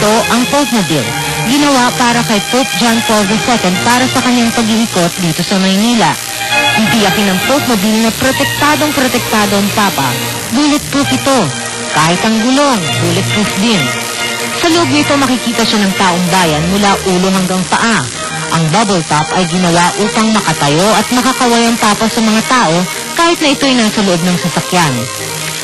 ito ang Popemobile. Ginawa para kay Pope John Paul II para sa kanyang pag-iikot dito sa Maynila. Titiyakin ng Popemobile na protektado ang Papa. Bulletproof ito. Kahit ang gulong, bulletproof din. Sa loob nito makikita siya ng taong bayan mula ulo hanggang paa. Ang bubble top ay ginawa upang makatayo at makakaway ang Papa sa mga tao kahit na ito'y nasa loob ng sasakyan.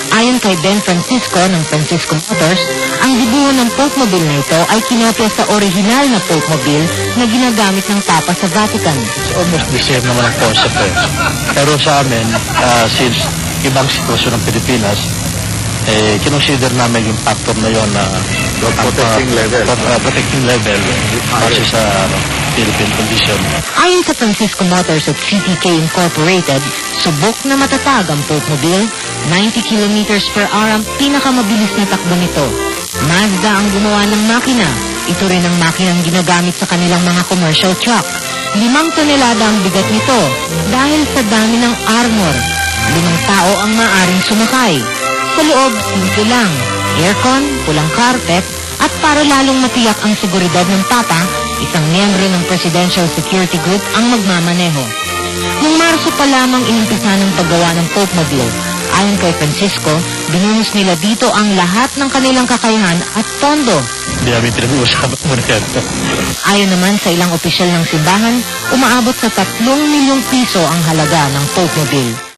Ayon kay Ben Francisco ng Francisco Motors, ang dibuho ng Popemobile na ito ay kinopya sa orihinal na Popemobile na ginagamit ng Papa sa Vatican. It's almost the same naman ang concept eh. Pero sa amin, since ibang sitwasyon ng Pilipinas, kinonsider namin yung factor na yon na protecting level base sa Philippine condition. Ayon sa Francisco Motors at CTK Incorporated, subok na matatag ang Popemobile. 90 kilometers per hour ang pinakamabilis na takbo nito. Mazda ang gumawa ng makina. Ito rin ang makinang ginagamit sa kanilang mga commercial truck. 5 tonelada ang bigat nito dahil sa dami ng armor. 5 tao ang maaring sumakay. Sa loob, simple lang. Aircon, pulang carpet, at para lalong matiyak ang seguridad ng Papa, isang miyembro ng Presidential Security Group ang magmamaneho. Noong Marso pa lamang inimpisa ng paggawa ng Popemobile. Ayon kay Francisco, binuhos nila dito ang lahat ng kanilang kakayahan at pondo. Hindi namin pinag-uusapan mo na yan. Ayon naman sa ilang opisyal ng simbahan, umaabot sa 3 milyong piso ang halaga ng Popemobile.